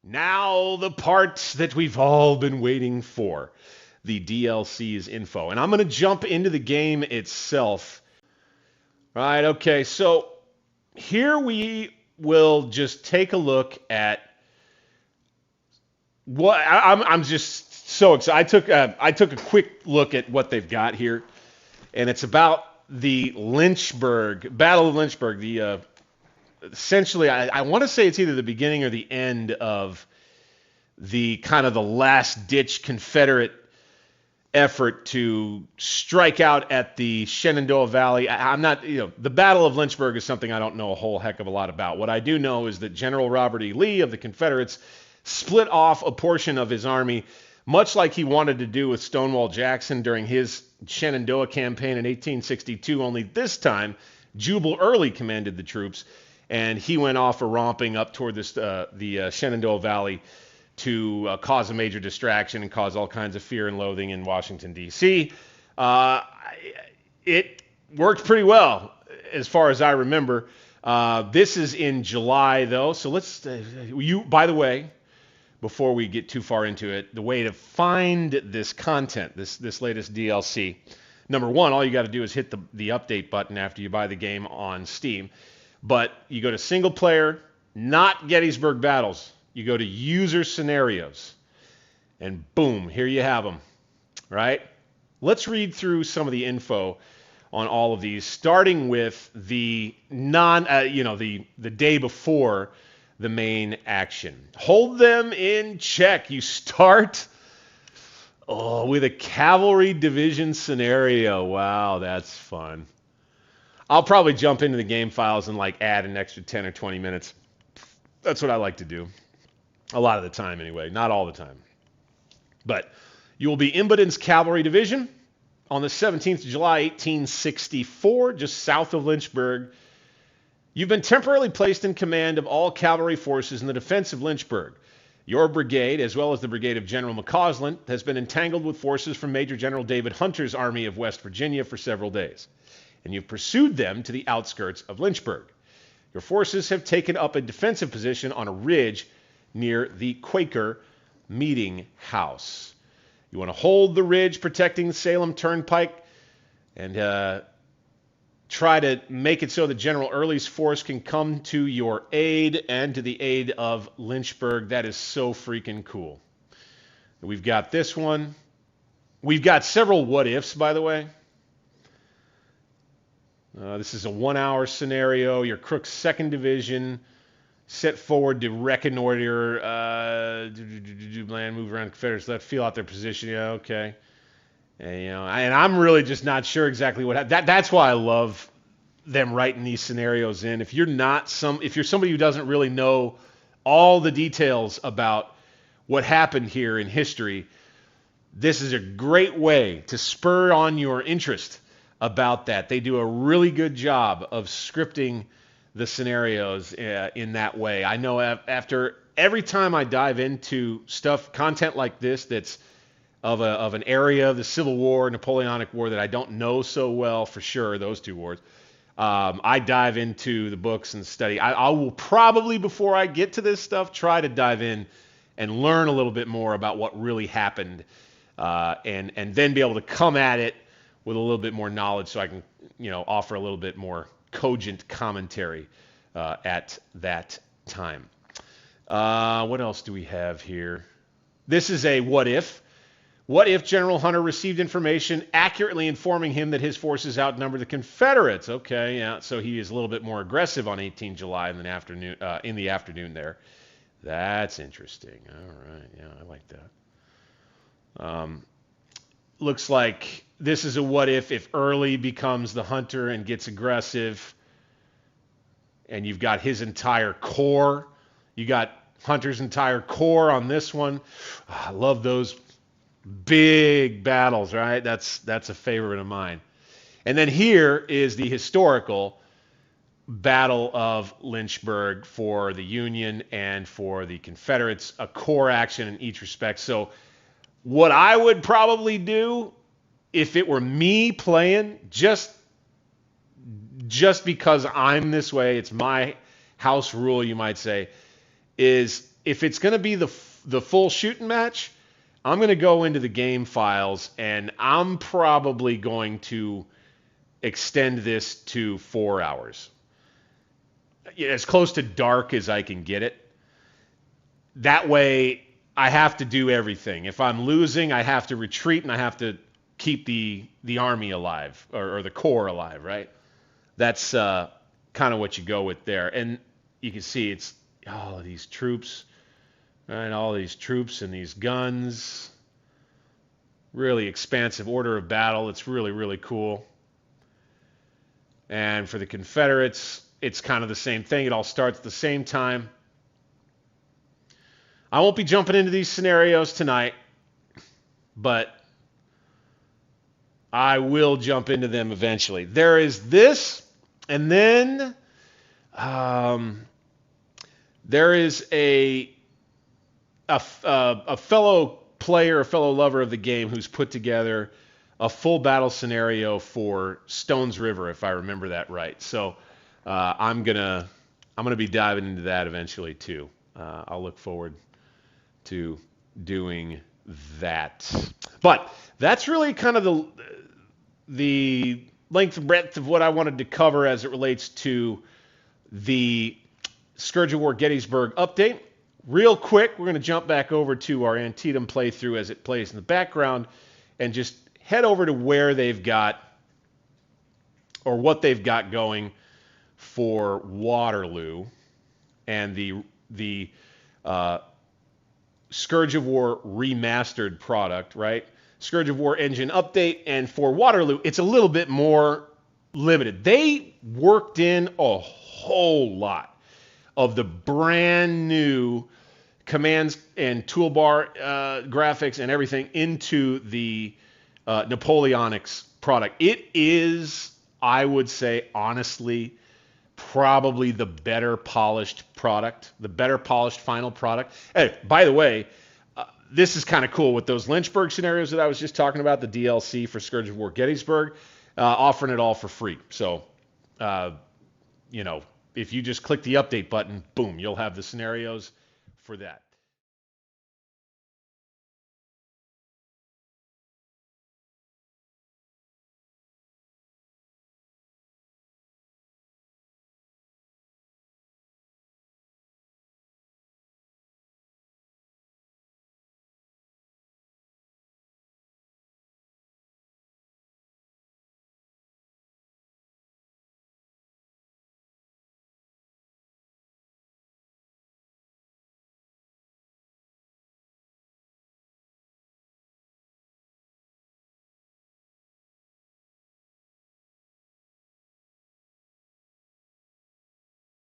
Now the part that we've all been waiting for, the DLC's info. And I'm going to jump into the game itself. Right, okay, so here we will just take a look at what I'm just so excited. I took a quick look at what they've got here, and it's about the Lynchburg Battle of Lynchburg. The essentially, I want to say it's either the beginning or the end of the kind of the last ditch Confederate effort to strike out at the Shenandoah Valley. I'm not, the Battle of Lynchburg is something I don't know a whole heck of a lot about. What I do know is that General Robert E. Lee of the Confederates split off a portion of his army, much like he wanted to do with Stonewall Jackson during his Shenandoah campaign in 1862, only this time Jubal Early commanded the troops, and he went off a romping up toward the Shenandoah Valley to cause a major distraction and cause all kinds of fear and loathing in Washington, D.C. It worked pretty well, as far as I remember. This is in July, though, so let's... by the way, before we get too far into it, the way to find this content, this latest DLC, number one, all you got to do is hit the update button after you buy the game on Steam. But you go to single player, not Gettysburg Battles. You go to user scenarios, and boom, here you have them, right? Let's read through some of the info on all of these, starting with the the day before the main action. Hold them in check. You start with a cavalry division scenario. Wow, that's fun. I'll probably jump into the game files and add an extra 10 or 20 minutes. That's what I like to do. A lot of the time, anyway. Not all the time. But you will be Imboden's Cavalry Division on the 17th of July, 1864, just south of Lynchburg. You've been temporarily placed in command of all cavalry forces in the defense of Lynchburg. Your brigade, as well as the brigade of General McCausland, has been entangled with forces from Major General David Hunter's Army of West Virginia for several days, and you've pursued them to the outskirts of Lynchburg. Your forces have taken up a defensive position on a ridge near the Quaker Meeting House. You want to hold the ridge protecting the Salem Turnpike and try to make it so that General Early's force can come to your aid and to the aid of Lynchburg. That is so freaking cool. We've got this one. We've got several what-ifs, by the way. This is a 1-hour scenario. Your Crook's 2nd Division set forward to reconnoiter, land, move around Confederates, let feel out their position. Yeah, okay. And I'm really just not sure exactly what happened. That's why I love them writing these scenarios in. If you're somebody who doesn't really know all the details about what happened here in history, this is a great way to spur on your interest about that. They do a really good job of scripting the scenarios in that way. I know after every time I dive into content like this that's of an area, the Civil War, Napoleonic War, that I don't know so well for sure, those two wars, I dive into the books and study. I will probably, before I get to this stuff, try to dive in and learn a little bit more about what really happened, and then be able to come at it with a little bit more knowledge so I can, offer a little bit more cogent commentary at that time. What else do we have here? This is a what if. What if General Hunter received information accurately informing him that his forces outnumbered the Confederates? Okay, yeah, so he is a little bit more aggressive on 18 July in the afternoon there. That's interesting. All right, yeah, I like that. Looks like this is a what if Early becomes the hunter and gets aggressive, and you've got his entire corps. You got Hunter's entire corps on this one. I love those big battles, right? That's a favorite of mine. And then here is the historical Battle of Lynchburg for the Union and for the Confederates, a corps action in each respect. So what I would probably do if it were me playing, just because I'm this way, it's my house rule, you might say, is if it's going to be the full shooting match, I'm going to go into the game files, and I'm probably going to extend this to 4 hours. As close to dark as I can get it. That way, I have to do everything. If I'm losing, I have to retreat, and I have to keep the army alive, or the core alive, right? That's kind of what you go with there. And you can see it's all of these troops, right? All these troops and these guns. Really expansive order of battle. It's really, really cool. And for the Confederates, it's kind of the same thing. It all starts at the same time. I won't be jumping into these scenarios tonight, but I will jump into them eventually. There is this, and then there is a fellow player, a fellow lover of the game who's put together a full battle scenario for Stones River, if I remember that right. So I'm gonna be diving into that eventually too. I'll look forward to doing that. But that's really kind of the length and breadth of what I wanted to cover as it relates to the Scourge of War Gettysburg update. Real quick, we're going to jump back over to our Antietam playthrough as it plays in the background and just head over to where they've got, or what they've got going for Waterloo and the Scourge of War remastered product, right? Scourge of War engine update, and for Waterloo, it's a little bit more limited. They worked in a whole lot of the brand new commands and toolbar graphics and everything into the Napoleonics product. It is, I would say, honestly, probably the better polished product, the better polished final product. Hey, by the way, this is kind of cool with those Lynchburg scenarios that I was just talking about, the DLC for Scourge of War Gettysburg, offering it all for free. So, if you just click the update button, boom, you'll have the scenarios for that.